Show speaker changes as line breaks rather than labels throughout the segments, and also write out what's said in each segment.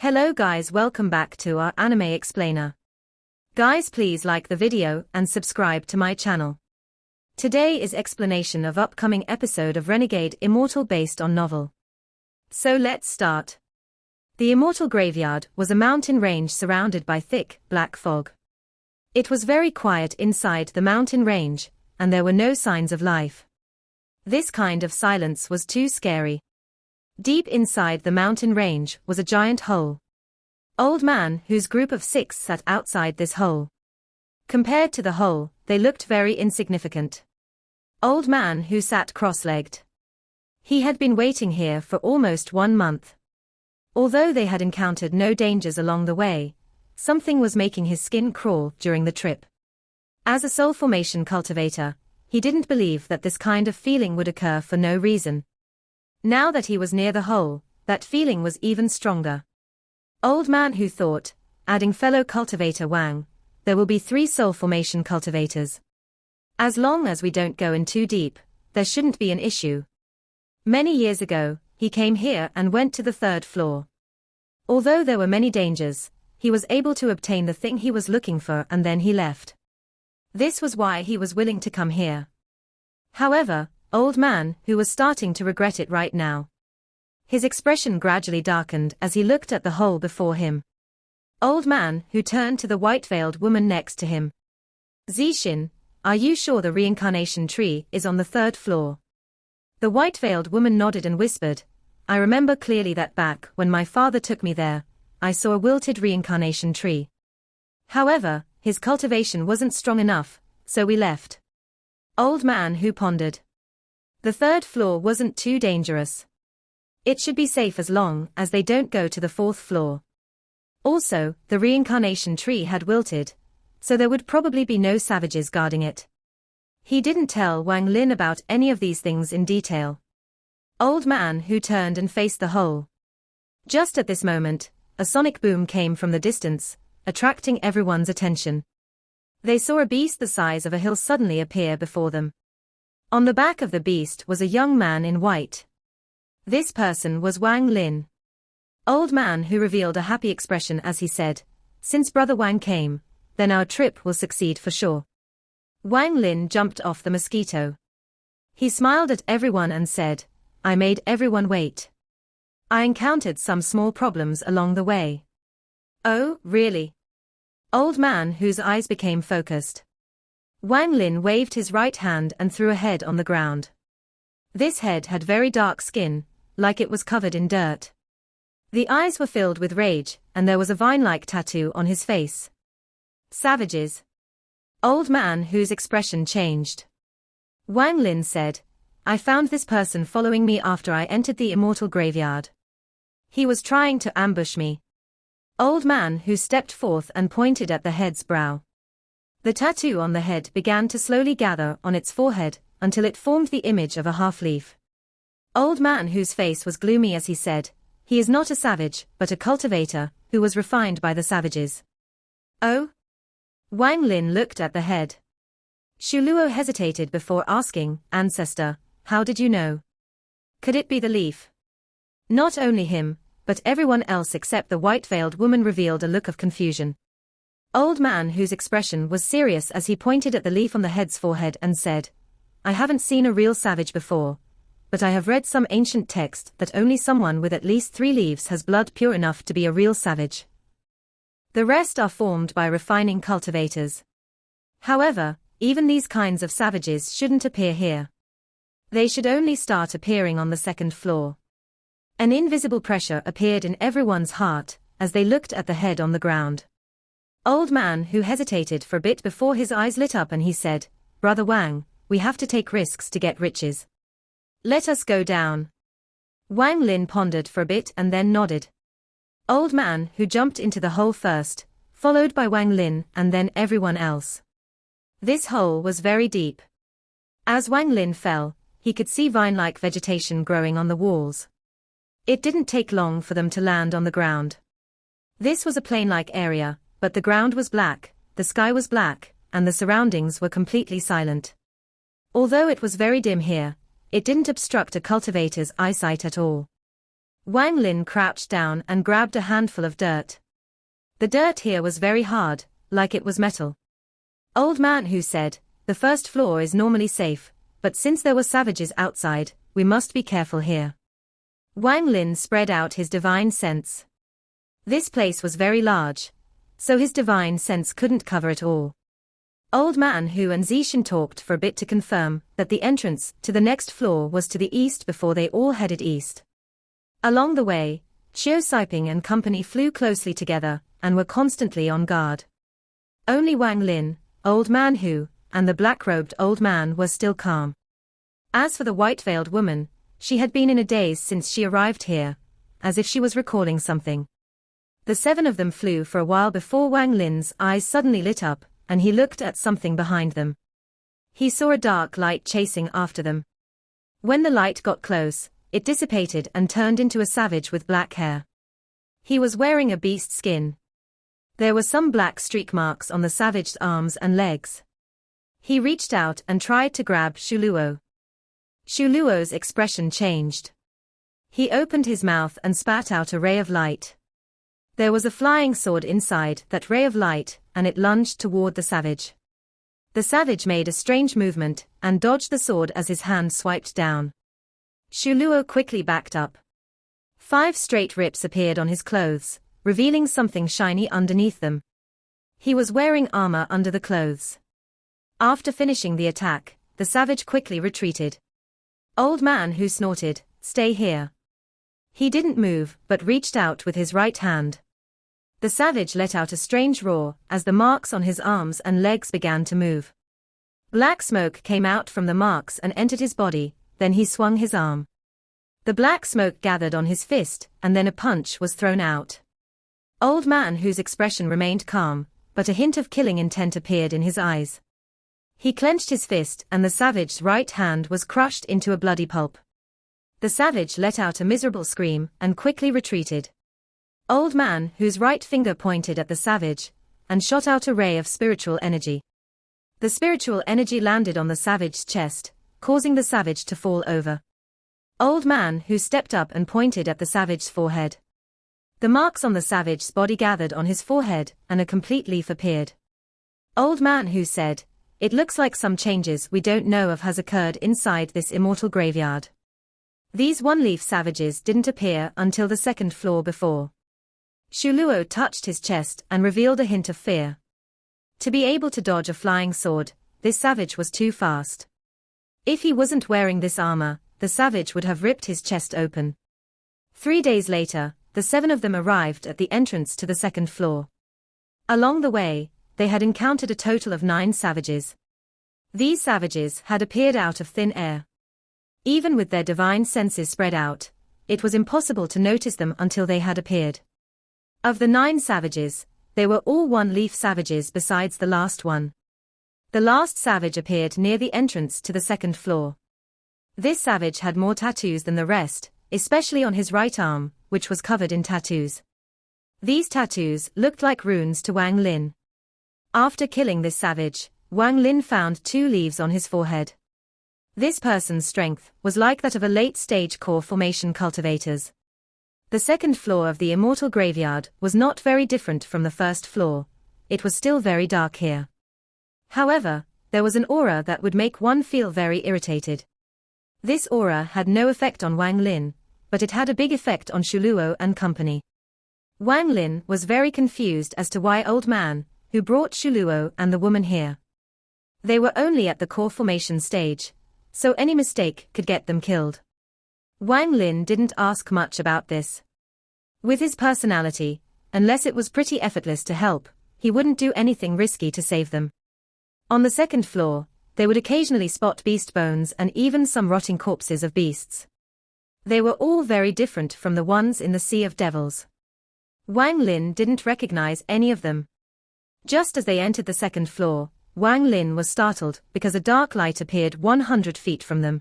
Hello guys, welcome back to our anime explainer. Guys, please like the video and subscribe to my channel. Today is explanation of upcoming episode of Renegade Immortal based on novel. So let's start. The Immortal Graveyard was a mountain range surrounded by thick, black fog. It was very quiet inside the mountain range, and there were no signs of life. This kind of silence was too scary. Deep inside the mountain range was a giant hole. Old man whose group of 6 sat outside this hole. Compared to the hole, they looked very insignificant. Old man who sat cross-legged. He had been waiting here for almost 1 month. Although they had encountered no dangers along the way, something was making his skin crawl during the trip. As a soul formation cultivator, he didn't believe that this kind of feeling would occur for no reason. Now that he was near the hole, that feeling was even stronger. Old man who thought, adding fellow cultivator Wang, there will be 3 soul formation cultivators. As long as we don't go in too deep, there shouldn't be an issue. Many years ago, he came here and went to the 3rd floor. Although there were many dangers, he was able to obtain the thing he was looking for and then he left. This was why he was willing to come here. However, old man who was starting to regret it right now. His expression gradually darkened as he looked at the hole before him. Old man who turned to the white-veiled woman next to him. Zishin, are you sure the reincarnation tree is on the 3rd floor? The white-veiled woman nodded and whispered, I remember clearly that back when my father took me there, I saw a wilted reincarnation tree. However, his cultivation wasn't strong enough, so we left. Old man who pondered. The 3rd floor wasn't too dangerous. It should be safe as long as they don't go to the 4th floor. Also, the reincarnation tree had wilted, so there would probably be no savages guarding it. He didn't tell Wang Lin about any of these things in detail. Old man who turned and faced the hole. Just at this moment, a sonic boom came from the distance, attracting everyone's attention. They saw a beast the size of a hill suddenly appear before them. On the back of the beast was a young man in white. This person was Wang Lin. Old man who revealed a happy expression as he said, since brother Wang came, then our trip will succeed for sure. Wang Lin jumped off the mosquito. He smiled at everyone and said, I made everyone wait. I encountered some small problems along the way. Oh, really? Old man whose eyes became focused. Wang Lin waved his right hand and threw a head on the ground. This head had very dark skin, like it was covered in dirt. The eyes were filled with rage, and there was a vine-like tattoo on his face. Savages. Old man whose expression changed. Wang Lin said, I found this person following me after I entered the Immortal Graveyard. He was trying to ambush me. Old man who stepped forth and pointed at the head's brow. The tattoo on the head began to slowly gather on its forehead, until it formed the image of a half-leaf. Old man whose face was gloomy as he said, he is not a savage, but a cultivator, who was refined by the savages. Oh? Wang Lin looked at the head. Shuluo hesitated before asking, Ancestor, how did you know? Could it be the leaf? Not only him, but everyone else except the white-veiled woman revealed a look of confusion. Old man whose expression was serious as he pointed at the leaf on the head's forehead and said, I haven't seen a real savage before, but I have read some ancient text that only someone with at least 3 leaves has blood pure enough to be a real savage. The rest are formed by refining cultivators. However, even these kinds of savages shouldn't appear here. They should only start appearing on the 2nd floor. An invisible pressure appeared in everyone's heart as they looked at the head on the ground. Old man who hesitated for a bit before his eyes lit up and he said, Brother Wang, we have to take risks to get riches. Let us go down. Wang Lin pondered for a bit and then nodded. Old man who jumped into the hole first, followed by Wang Lin and then everyone else. This hole was very deep. As Wang Lin fell, he could see vine-like vegetation growing on the walls. It didn't take long for them to land on the ground. This was a plain-like area, but the ground was black, the sky was black, and the surroundings were completely silent. Although it was very dim here, it didn't obstruct a cultivator's eyesight at all. Wang Lin crouched down and grabbed a handful of dirt. The dirt here was very hard, like it was metal. Old Man Hu said, "The first floor is normally safe, but since there were savages outside, we must be careful here." Wang Lin spread out his divine sense. This place was very large, so his divine sense couldn't cover it all. Old Man Hu and Zishan talked for a bit to confirm that the entrance to the next floor was to the east before they all headed east. Along the way, Qiu Siping and company flew closely together and were constantly on guard. Only Wang Lin, Old Man Hu, and the black-robed old man were still calm. As for the white-veiled woman, she had been in a daze since she arrived here, as if she was recalling something. The 7 of them flew for a while before Wang Lin's eyes suddenly lit up, and he looked at something behind them. He saw a dark light chasing after them. When the light got close, it dissipated and turned into a savage with black hair. He was wearing a beast skin. There were some black streak marks on the savage's arms and legs. He reached out and tried to grab Shuluo. Shuluo's expression changed. He opened his mouth and spat out a ray of light. There was a flying sword inside that ray of light, and it lunged toward the savage. The savage made a strange movement and dodged the sword as his hand swiped down. Shuluo quickly backed up. 5 straight rips appeared on his clothes, revealing something shiny underneath them. He was wearing armor under the clothes. After finishing the attack, the savage quickly retreated. Old Man Hu snorted, "Stay here." He didn't move but reached out with his right hand. The savage let out a strange roar as the marks on his arms and legs began to move. Black smoke came out from the marks and entered his body, then he swung his arm. The black smoke gathered on his fist, and then a punch was thrown out. Old Man Hu's expression remained calm, but a hint of killing intent appeared in his eyes. He clenched his fist and the savage's right hand was crushed into a bloody pulp. The savage let out a miserable scream and quickly retreated. Old Man Hu's right finger pointed at the savage and shot out a ray of spiritual energy. The spiritual energy landed on the savage's chest, causing the savage to fall over. Old Man Hu stepped up and pointed at the savage's forehead. The marks on the savage's body gathered on his forehead and a complete leaf appeared. Old Man Hu said, "It looks like some changes we don't know of has occurred inside this immortal graveyard." These one-leaf savages didn't appear until the 2nd floor before. Shuluo touched his chest and revealed a hint of fear. To be able to dodge a flying sword, this savage was too fast. If he wasn't wearing this armor, the savage would have ripped his chest open. 3 days later, the 7 of them arrived at the entrance to the 2nd floor. Along the way, they had encountered a total of 9 savages. These savages had appeared out of thin air. Even with their divine senses spread out, it was impossible to notice them until they had appeared. Of the 9 savages, they were all one-leaf savages besides the last one. The last savage appeared near the entrance to the 2nd floor. This savage had more tattoos than the rest, especially on his right arm, which was covered in tattoos. These tattoos looked like runes to Wang Lin. After killing this savage, Wang Lin found 2 leaves on his forehead. This person's strength was like that of a late-stage core formation cultivators. The 2nd floor of the immortal graveyard was not very different from the 1st floor. It was still very dark here. However, there was an aura that would make one feel very irritated. This aura had no effect on Wang Lin, but it had a big effect on Shuluo and company. Wang Lin was very confused as to why Old Man Hu brought Shuluo and the woman here. They were only at the core formation stage, so any mistake could get them killed. Wang Lin didn't ask much about this. With his personality, unless it was pretty effortless to help, he wouldn't do anything risky to save them. On the 2nd floor, they would occasionally spot beast bones and even some rotting corpses of beasts. They were all very different from the ones in the Sea of Devils. Wang Lin didn't recognize any of them. Just as they entered the 2nd floor, Wang Lin was startled because a dark light appeared 100 feet from them.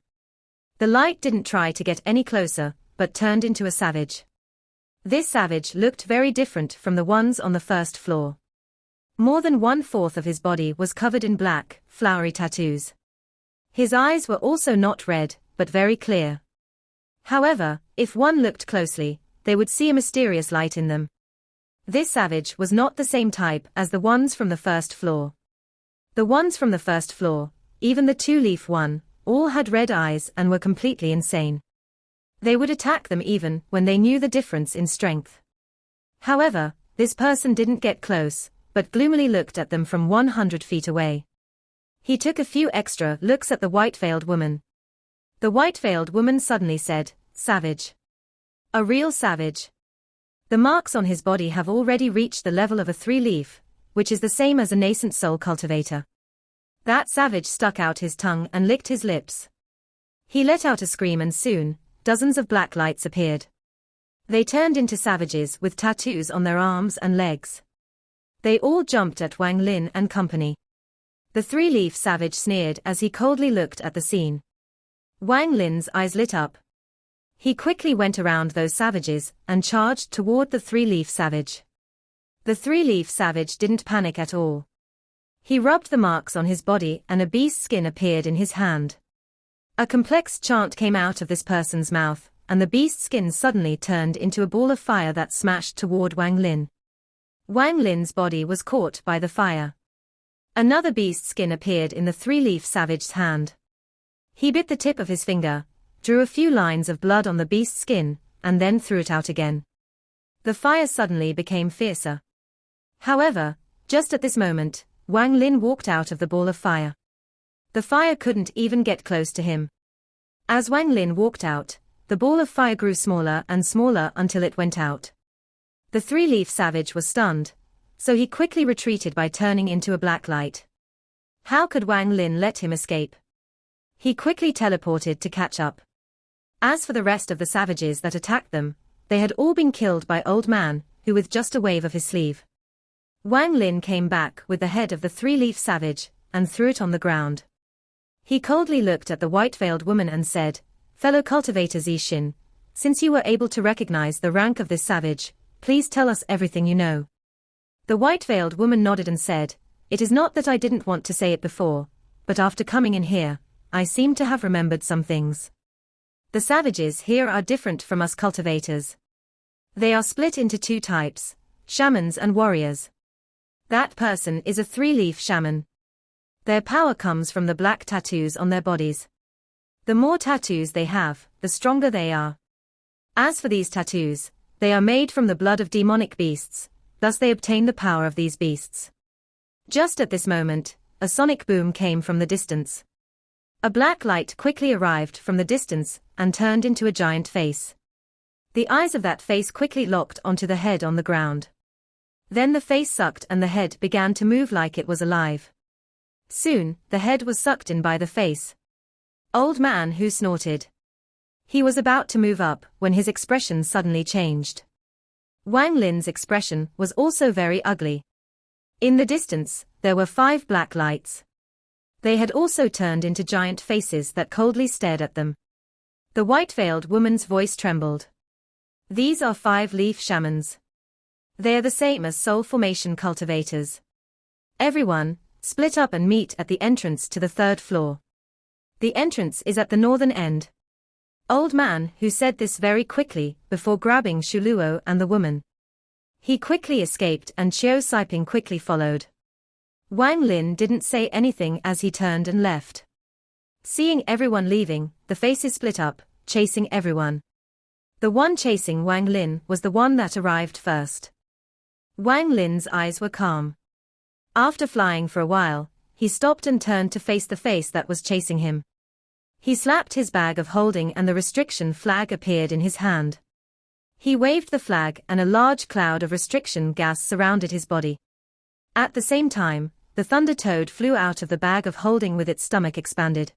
The light didn't try to get any closer, but turned into a savage. This savage looked very different from the ones on the 1st floor. More than 1/4 of his body was covered in black, flowery tattoos. His eyes were also not red, but very clear. However, if one looked closely, they would see a mysterious light in them. This savage was not the same type as the ones from the first floor. The ones from the first floor, even the two-leaf one, all had red eyes and were completely insane. They would attack them even when they knew the difference in strength. However, this person didn't get close, but gloomily looked at them from 100 feet away. He took a few extra looks at the white-veiled woman. The white-veiled woman suddenly said, "Savage. A real savage." The marks on his body have already reached the level of a three-leaf, which is the same as a nascent soul cultivator. That savage stuck out his tongue and licked his lips. He let out a scream and soon, dozens of black lights appeared. They turned into savages with tattoos on their arms and legs. They all jumped at Wang Lin and company. The three-leaf savage sneered as he coldly looked at the scene. Wang Lin's eyes lit up. He quickly went around those savages and charged toward the three-leaf savage. The three-leaf savage didn't panic at all. He rubbed the marks on his body and a beast's skin appeared in his hand. A complex chant came out of this person's mouth, and the beast's skin suddenly turned into a ball of fire that smashed toward Wang Lin. Wang Lin's body was caught by the fire. Another beast's skin appeared in the three-leaf savage's hand. He bit the tip of his finger, drew a few lines of blood on the beast's skin, and then threw it out again. The fire suddenly became fiercer. However, just at this moment, Wang Lin walked out of the ball of fire. The fire couldn't even get close to him. As Wang Lin walked out, the ball of fire grew smaller and smaller until it went out. The three-leaf savage was stunned, so he quickly retreated by turning into a black light. How could Wang Lin let him escape? He quickly teleported to catch up. As for the rest of the savages that attacked them, they had all been killed by Old Man, who with just a wave of his sleeve. Wang Lin came back with the head of the three-leaf savage, and threw it on the ground. He coldly looked at the white-veiled woman and said, "Fellow cultivator Zixin, since you were able to recognize the rank of this savage, please tell us everything you know." The white-veiled woman nodded and said, "It is not that I didn't want to say it before, but after coming in here, I seem to have remembered some things. The savages here are different from us cultivators. They are split into two types, shamans and warriors. That person is a three-leaf shaman. Their power comes from the black tattoos on their bodies. The more tattoos they have, the stronger they are. As for these tattoos, they are made from the blood of demonic beasts, thus they obtain the power of these beasts." Just at this moment, a sonic boom came from the distance. A black light quickly arrived from the distance and turned into a giant face. The eyes of that face quickly locked onto the head on the ground. Then the face sucked and the head began to move like it was alive. Soon, the head was sucked in by the face. Old Man who snorted. He was about to move up when his expression suddenly changed. Wang Lin's expression was also very ugly. In the distance, there were 5 black lights. They had also turned into giant faces that coldly stared at them. The white-veiled woman's voice trembled. "These are 5-leaf shamans. They are the same as soul formation cultivators. Everyone, split up and meet at the entrance to the 3rd floor. The entrance is at the northern end." Old Man who said this very quickly before grabbing Shuluo and the woman. He quickly escaped and Qiu Saiping quickly followed. Wang Lin didn't say anything as he turned and left. Seeing everyone leaving, the faces split up, chasing everyone. The one chasing Wang Lin was the one that arrived first. Wang Lin's eyes were calm. After flying for a while, he stopped and turned to face the face that was chasing him. He slapped his bag of holding and the restriction flag appeared in his hand. He waved the flag and a large cloud of restriction gas surrounded his body. At the same time, the thunder toad flew out of the bag of holding with its stomach expanded.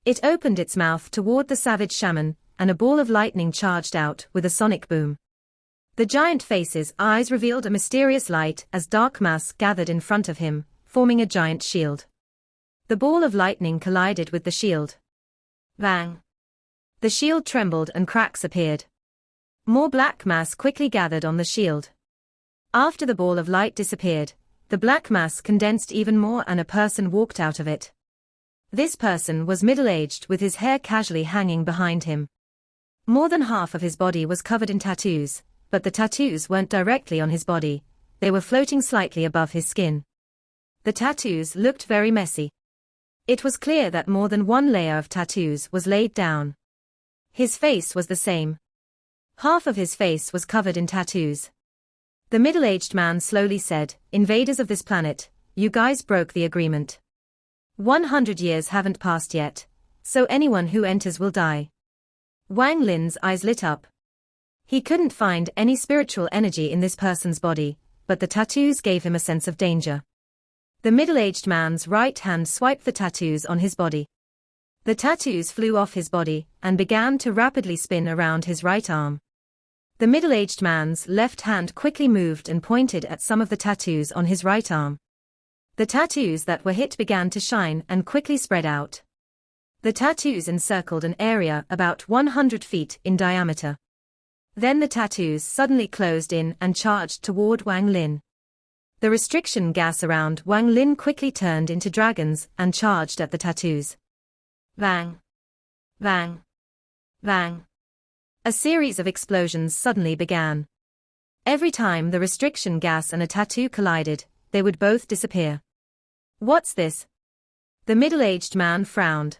It opened its mouth toward the savage shaman, and a ball of lightning charged out with a sonic boom. The giant face's eyes revealed a mysterious light as dark mass gathered in front of him, forming a giant shield. The ball of lightning collided with the shield. Bang! The shield trembled and cracks appeared. More black mass quickly gathered on the shield. After the ball of light disappeared, the black mass condensed even more and a person walked out of it. This person was middle-aged with his hair casually hanging behind him. More than half of his body was covered in tattoos, but the tattoos weren't directly on his body, they were floating slightly above his skin. The tattoos looked very messy. It was clear that more than one layer of tattoos was laid down. His face was the same. Half of his face was covered in tattoos. The middle-aged man slowly said, "Invaders of this planet, you guys broke the agreement. 100 years haven't passed yet, so anyone who enters will die." Wang Lin's eyes lit up. He couldn't find any spiritual energy in this person's body, but the tattoos gave him a sense of danger. The middle-aged man's right hand swiped the tattoos on his body. The tattoos flew off his body and began to rapidly spin around his right arm. The middle-aged man's left hand quickly moved and pointed at some of the tattoos on his right arm. The tattoos that were hit began to shine and quickly spread out. The tattoos encircled an area about 100 feet in diameter. Then the tattoos suddenly closed in and charged toward Wang Lin. The restriction gas around Wang Lin quickly turned into dragons and charged at the tattoos. Bang! Bang! Bang! A series of explosions suddenly began. Every time the restriction gas and a tattoo collided, they would both disappear. "What's this?" The middle-aged man frowned.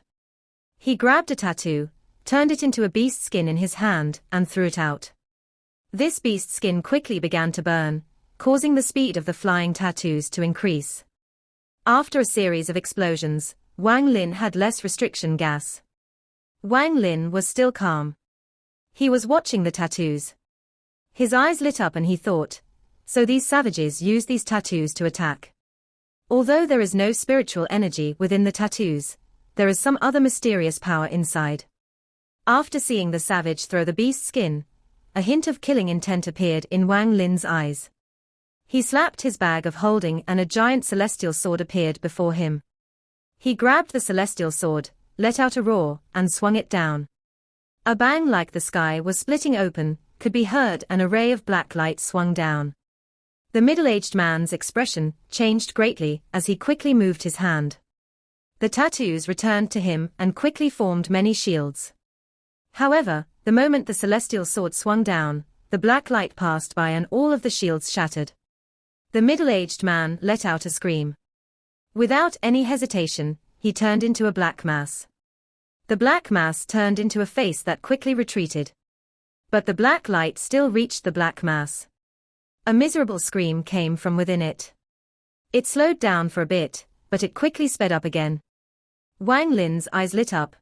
He grabbed a tattoo, turned it into a beast skin in his hand, and threw it out. This beast skin quickly began to burn, causing the speed of the flying tattoos to increase. After a series of explosions, Wang Lin had less restriction gas. Wang Lin was still calm. He was watching the tattoos. His eyes lit up and he thought, so these savages use these tattoos to attack. Although there is no spiritual energy within the tattoos, there is some other mysterious power inside. After seeing the savage throw the beast skin, a hint of killing intent appeared in Wang Lin's eyes. He slapped his bag of holding and a giant celestial sword appeared before him. He grabbed the celestial sword, let out a roar, and swung it down. A bang like the sky was splitting open, could be heard, and a ray of black light swung down. The middle-aged man's expression changed greatly as he quickly moved his hand. The tattoos returned to him and quickly formed many shields. However, the moment the celestial sword swung down, the black light passed by and all of the shields shattered. The middle-aged man let out a scream. Without any hesitation, he turned into a black mass. The black mass turned into a face that quickly retreated. But the black light still reached the black mass. A miserable scream came from within it. It slowed down for a bit, but it quickly sped up again. Wang Lin's eyes lit up.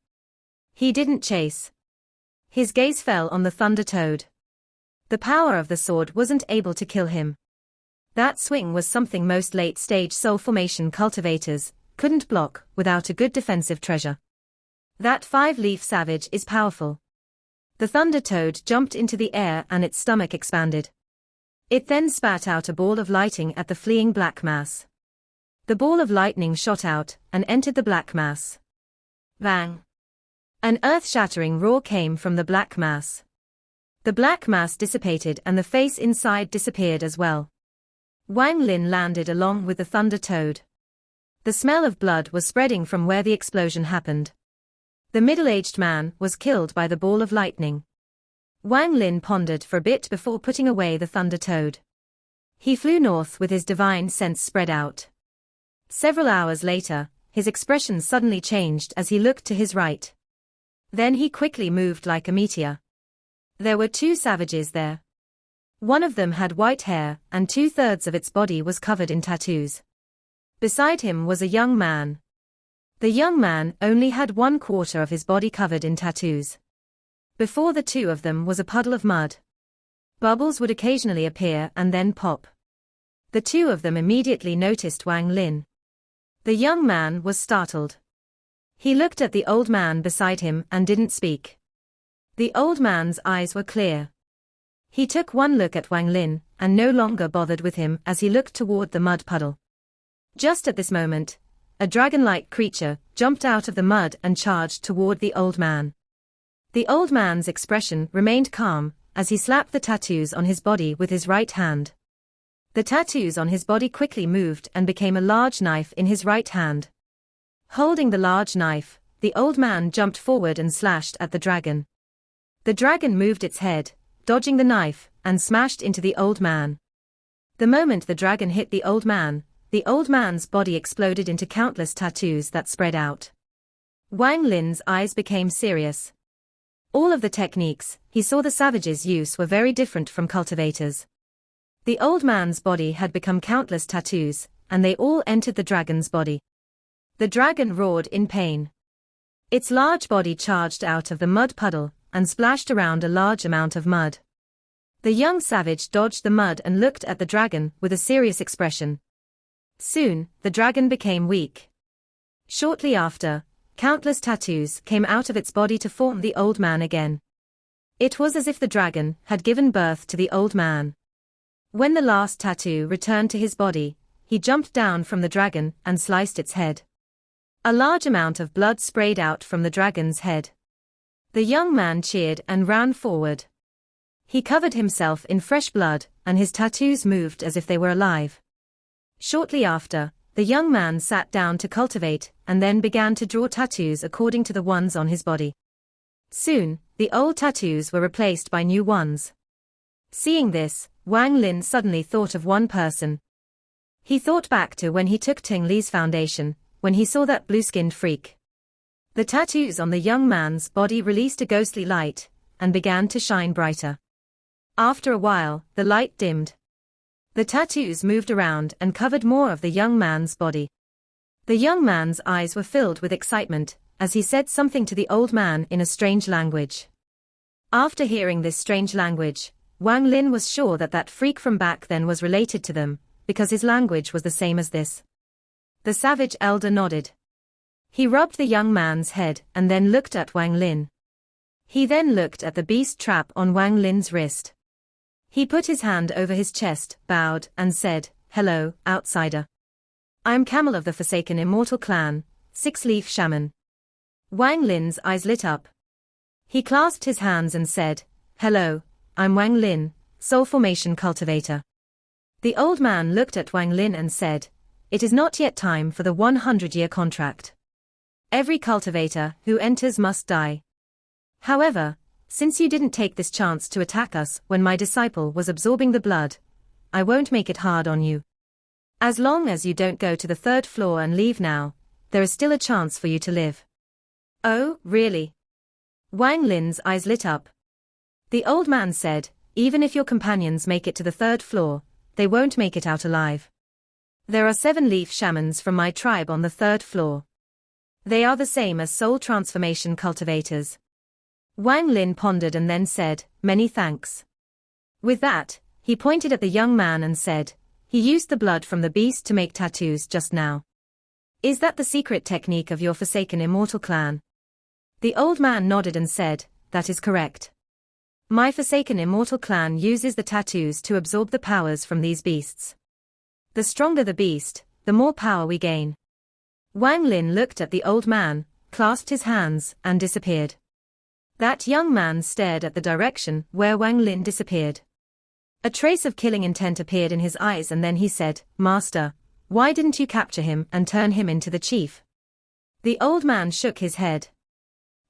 He didn't chase. His gaze fell on the Thunder Toad. The power of the sword wasn't able to kill him. That swing was something most late-stage soul formation cultivators couldn't block without a good defensive treasure. That five-leaf savage is powerful. The Thunder Toad jumped into the air and its stomach expanded. It then spat out a ball of lightning at the fleeing black mass. The ball of lightning shot out and entered the black mass. Bang! An earth-shattering roar came from the black mass. The black mass dissipated and the face inside disappeared as well. Wang Lin landed along with the Thunder Toad. The smell of blood was spreading from where the explosion happened. The middle-aged man was killed by the ball of lightning. Wang Lin pondered for a bit before putting away the Thunder Toad. He flew north with his divine sense spread out. Several hours later, his expression suddenly changed as he looked to his right. Then he quickly moved like a meteor. There were two savages there. One of them had white hair and 2/3 of its body was covered in tattoos. Beside him was a young man. The young man only had 1/4 of his body covered in tattoos. Before the two of them was a puddle of mud. Bubbles would occasionally appear and then pop. The two of them immediately noticed Wang Lin. The young man was startled. He looked at the old man beside him and didn't speak. The old man's eyes were clear. He took one look at Wang Lin and no longer bothered with him as he looked toward the mud puddle. Just at this moment, a dragon-like creature jumped out of the mud and charged toward the old man. The old man's expression remained calm as he slapped the tattoos on his body with his right hand. The tattoos on his body quickly moved and became a large knife in his right hand. Holding the large knife, the old man jumped forward and slashed at the dragon. The dragon moved its head, dodging the knife, and smashed into the old man. The moment the dragon hit the old man's body exploded into countless tattoos that spread out. Wang Lin's eyes became serious. All of the techniques he saw the savages use were very different from cultivators. The old man's body had become countless tattoos, and they all entered the dragon's body. The dragon roared in pain. Its large body charged out of the mud puddle and splashed around a large amount of mud. The young savage dodged the mud and looked at the dragon with a serious expression. Soon, the dragon became weak. Shortly after, countless tattoos came out of its body to form the old man again. It was as if the dragon had given birth to the old man. When the last tattoo returned to his body, he jumped down from the dragon and sliced its head. A large amount of blood sprayed out from the dragon's head. The young man cheered and ran forward. He covered himself in fresh blood, and his tattoos moved as if they were alive. Shortly after, the young man sat down to cultivate and then began to draw tattoos according to the ones on his body. Soon, the old tattoos were replaced by new ones. Seeing this, Wang Lin suddenly thought of one person. He thought back to when he took Ting Li's foundation, when he saw that blue-skinned freak. The tattoos on the young man's body released a ghostly light and began to shine brighter. After a while, the light dimmed. The tattoos moved around and covered more of the young man's body. The young man's eyes were filled with excitement as he said something to the old man in a strange language. After hearing this strange language, Wang Lin was sure that that freak from back then was related to them, because his language was the same as this. The savage elder nodded. He rubbed the young man's head and then looked at Wang Lin. He then looked at the beast trap on Wang Lin's wrist. He put his hand over his chest, bowed, and said, "Hello, outsider. I am Camel of the Forsaken Immortal Clan, Six-Leaf Shaman." Wang Lin's eyes lit up. He clasped his hands and said, "Hello, I'm Wang Lin, Soul Formation Cultivator." The old man looked at Wang Lin and said, "It is not yet time for the 100-year contract. Every cultivator who enters must die. However, since you didn't take this chance to attack us when my disciple was absorbing the blood, I won't make it hard on you. As long as you don't go to the 3rd floor and leave now, there is still a chance for you to live." "Oh, really?" Wang Lin's eyes lit up. The old man said, "Even if your companions make it to the 3rd floor, they won't make it out alive. There are 7-leaf shamans from my tribe on the 3rd floor. They are the same as soul transformation cultivators." Wang Lin pondered and then said, "Many thanks." With that, he pointed at the young man and said, "He used the blood from the beast to make tattoos just now. Is that the secret technique of your Forsaken Immortal Clan?" The old man nodded and said, "That is correct. My Forsaken Immortal Clan uses the tattoos to absorb the powers from these beasts. The stronger the beast, the more power we gain." Wang Lin looked at the old man, clasped his hands, and disappeared. That young man stared at the direction where Wang Lin disappeared. A trace of killing intent appeared in his eyes and then he said, "Master, why didn't you capture him and turn him into the chief?" The old man shook his head.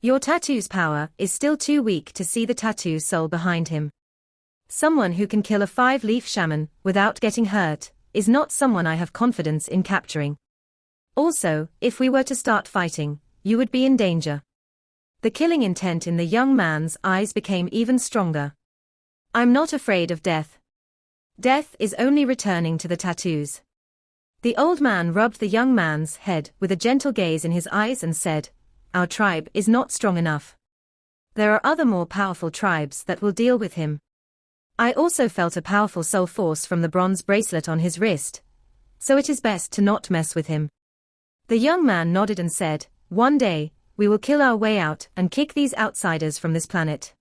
"Your tattoo's power is still too weak to see the tattoo soul behind him. Someone who can kill a 5-leaf shaman without getting hurt is not someone I have confidence in capturing. Also, if we were to start fighting, you would be in danger." The killing intent in the young man's eyes became even stronger. "I'm not afraid of death. Death is only returning to the tattoos." The old man rubbed the young man's head with a gentle gaze in his eyes and said, "Our tribe is not strong enough. There are other more powerful tribes that will deal with him." I also felt a powerful soul force from the bronze bracelet on his wrist, so it is best to not mess with him. The young man nodded and said, "One day, we will kill our way out and kick these outsiders from this planet."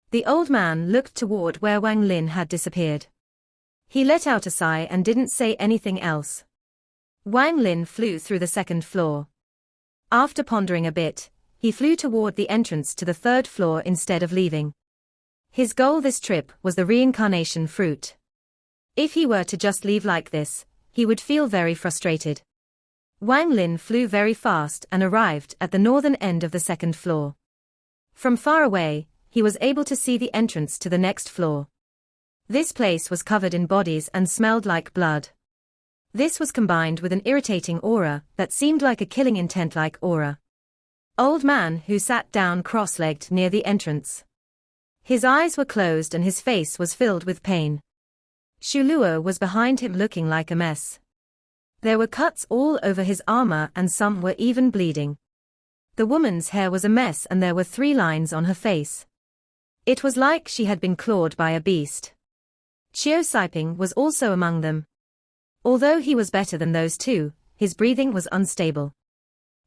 The old man looked toward where Wang Lin had disappeared. He let out a sigh and didn't say anything else. Wang Lin flew through the 2nd floor. After pondering a bit, he flew toward the entrance to the 3rd floor instead of leaving. His goal this trip was the reincarnation fruit. If he were to just leave like this, he would feel very frustrated. Wang Lin flew very fast and arrived at the northern end of the 2nd floor. From far away, he was able to see the entrance to the next floor. This place was covered in bodies and smelled like blood. This was combined with an irritating aura that seemed like a killing intent-like aura. Old man who sat down cross-legged near the entrance. His eyes were closed and his face was filled with pain. Shuluo was behind him looking like a mess. There were cuts all over his armor and some were even bleeding. The woman's hair was a mess and there were 3 lines on her face. It was like she had been clawed by a beast. Chiao Siping was also among them. Although he was better than those two, his breathing was unstable.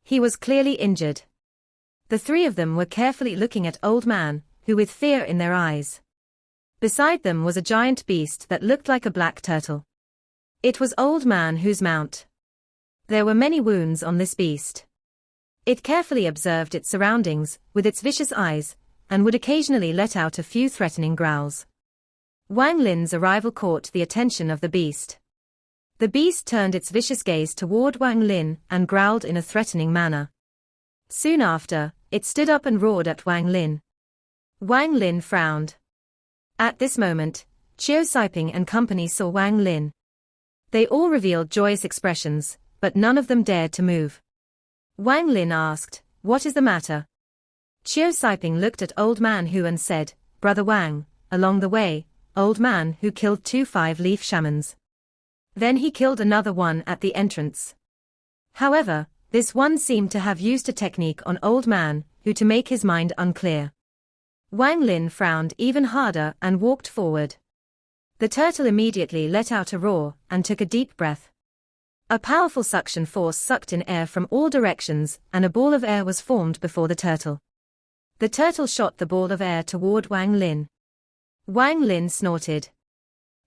He was clearly injured. The 3 of them were carefully looking at Old Man, who with fear in their eyes. Beside them was a giant beast that looked like a black turtle. It was Old Man whose mount. There were many wounds on this beast. It carefully observed its surroundings, with its vicious eyes, and would occasionally let out a few threatening growls. Wang Lin's arrival caught the attention of the beast. The beast turned its vicious gaze toward Wang Lin and growled in a threatening manner. Soon after, it stood up and roared at Wang Lin. Wang Lin frowned. At this moment, Chiao Siping and company saw Wang Lin. They all revealed joyous expressions, but none of them dared to move. Wang Lin asked, "What is the matter?" Chiao Siping looked at Old Man Hu and said, "Brother Wang, along the way, Old Man Hu killed 2 5-leaf shamans. Then he killed another one at the entrance. However, this one seemed to have used a technique on Old Man Hu to make his mind unclear." Wang Lin frowned even harder and walked forward. The turtle immediately let out a roar and took a deep breath. A powerful suction force sucked in air from all directions and a ball of air was formed before the turtle. The turtle shot the ball of air toward Wang Lin. Wang Lin snorted.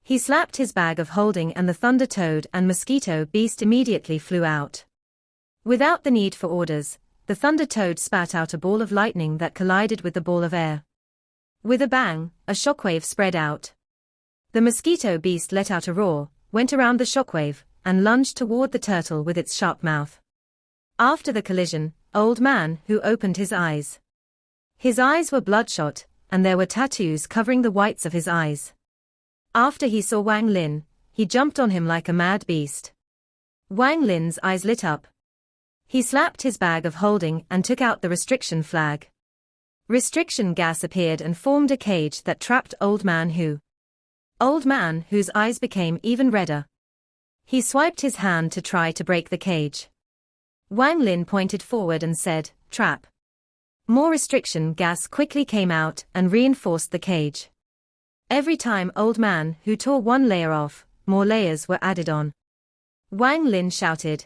He slapped his bag of holding and the thunder toad and mosquito beast immediately flew out. Without the need for orders, the thunder toad spat out a ball of lightning that collided with the ball of air. With a bang, a shockwave spread out. The mosquito beast let out a roar, went around the shockwave, and lunged toward the turtle with its sharp mouth. After the collision, Old Man Hu opened his eyes. His eyes were bloodshot, and there were tattoos covering the whites of his eyes. After he saw Wang Lin, he jumped on him like a mad beast. Wang Lin's eyes lit up. He slapped his bag of holding and took out the restriction flag. Restriction gas appeared and formed a cage that trapped Old Man Hu. Old Man Hu's eyes became even redder. He swiped his hand to try to break the cage. Wang Lin pointed forward and said, "Trap." More restriction gas quickly came out and reinforced the cage. Every time Old Man Hu tore one layer off, more layers were added on. Wang Lin shouted.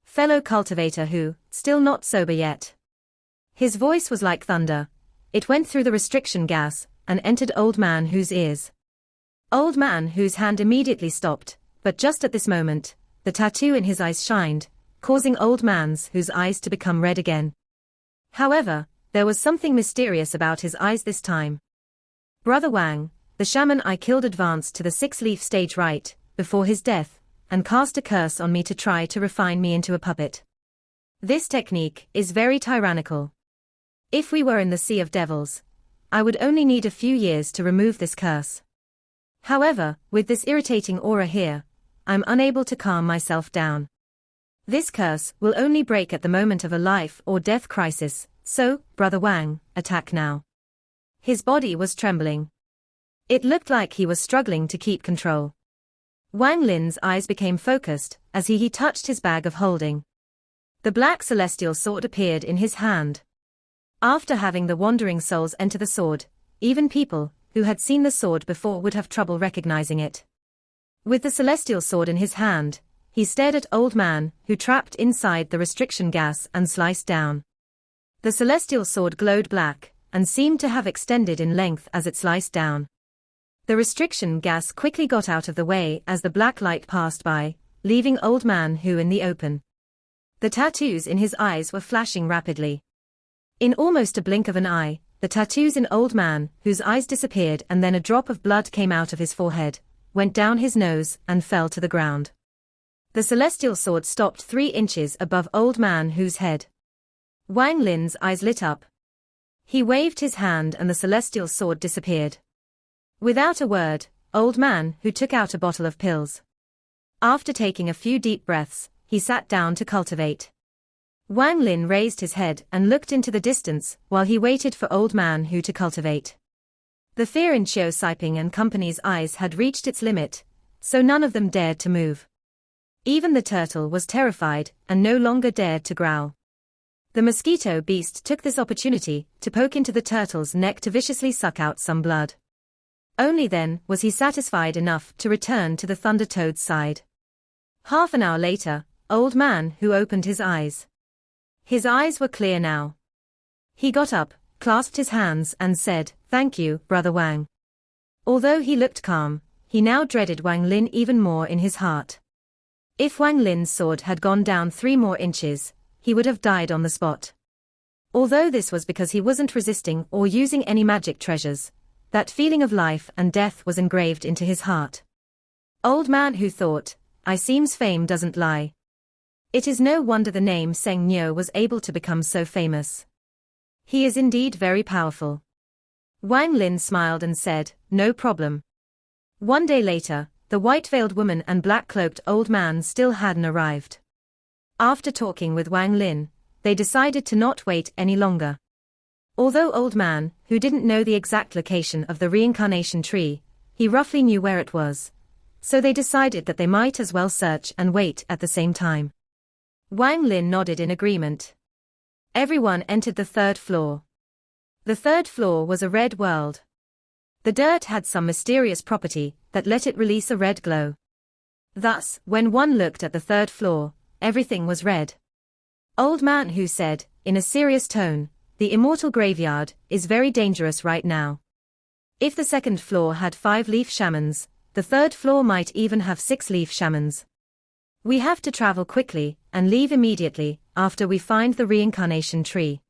"Fellow cultivator Hu, still not sober yet." His voice was like thunder. It went through the restriction gas and entered Old Man Hu's ears. Old Man Hu's hand immediately stopped, but just at this moment, the tattoo in his eyes shined, causing Old Man Hu's eyes to become red again. However, there was something mysterious about his eyes this time. "Brother Wang, the shaman I killed advanced to the 6-leaf stage right before his death, and cast a curse on me to try to refine me into a puppet. This technique is very tyrannical. If we were in the Sea of Devils, I would only need a few years to remove this curse. However, with this irritating aura here, I'm unable to calm myself down. This curse will only break at the moment of a life or death crisis, so, Brother Wang, attack now." His body was trembling. It looked like he was struggling to keep control. Wang Lin's eyes became focused as he touched his bag of holding. The black celestial sword appeared in his hand. After having the wandering souls enter the sword, even people who had seen the sword before would have trouble recognizing it. With the celestial sword in his hand, he stared at Old Man Hu trapped inside the restriction gas and sliced down. The celestial sword glowed black and seemed to have extended in length as it sliced down. The restriction gas quickly got out of the way as the black light passed by, leaving Old Man Hu in the open. The tattoos in his eyes were flashing rapidly. In almost a blink of an eye, the tattoos in Old Man Hu's eyes disappeared and then a drop of blood came out of his forehead, went down his nose and fell to the ground. The celestial sword stopped 3 inches above Old Man Hu's head. Wang Lin's eyes lit up. He waved his hand and the celestial sword disappeared. Without a word, Old Man Who took out a bottle of pills. After taking a few deep breaths, he sat down to cultivate. Wang Lin raised his head and looked into the distance while he waited for Old Man Who to cultivate. The fear in Xiao Siping and company's eyes had reached its limit, so none of them dared to move. Even the turtle was terrified and no longer dared to growl. The mosquito beast took this opportunity to poke into the turtle's neck to viciously suck out some blood. Only then was he satisfied enough to return to the Thunder Toad's side. Half an hour later, Old Man Who opened his eyes. His eyes were clear now. He got up, clasped his hands and said, "Thank you, Brother Wang." Although he looked calm, he now dreaded Wang Lin even more in his heart. If Wang Lin's sword had gone down 3 more inches, he would have died on the spot. Although this was because he wasn't resisting or using any magic treasures, that feeling of life and death was engraved into his heart. Old Man Who thought, "I seems fame doesn't lie." It is no wonder the name Seng Nyo was able to become so famous. He is indeed very powerful. Wang Lin smiled and said, "No problem." One day later, the white-veiled woman and black-cloaked old man still hadn't arrived. After talking with Wang Lin, they decided to not wait any longer. Although Old Man Who didn't know the exact location of the reincarnation tree, he roughly knew where it was, so they decided that they might as well search and wait at the same time. Wang Lin nodded in agreement. Everyone entered the 3rd floor. The 3rd floor was a red world. The dirt had some mysterious property that let it release a red glow. Thus, when one looked at the 3rd floor, everything was red. Old Man Who said, in a serious tone, "The immortal graveyard is very dangerous right now. If the 2nd floor had 5-leaf shamans, the 3rd floor might even have 6-leaf shamans. We have to travel quickly and leave immediately after we find the reincarnation tree."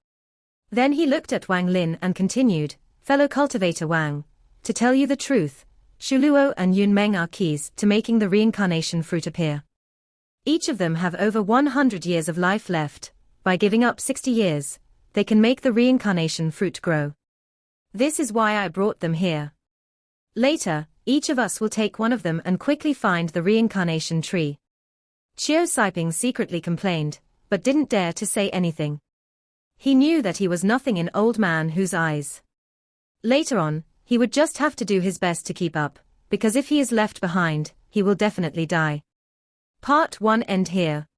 Then he looked at Wang Lin and continued, "Fellow cultivator Wang, to tell you the truth, Shuluo and Yun Meng are keys to making the reincarnation fruit appear. Each of them have over 100 years of life left. By giving up 60 years, they can make the reincarnation fruit grow. This is why I brought them here. Later, each of us will take one of them and quickly find the reincarnation tree." Xiao Siping secretly complained, but didn't dare to say anything. He knew that he was nothing in Old Man Who's eyes. Later on, he would just have to do his best to keep up, because if he is left behind, he will definitely die. Part 1 end here.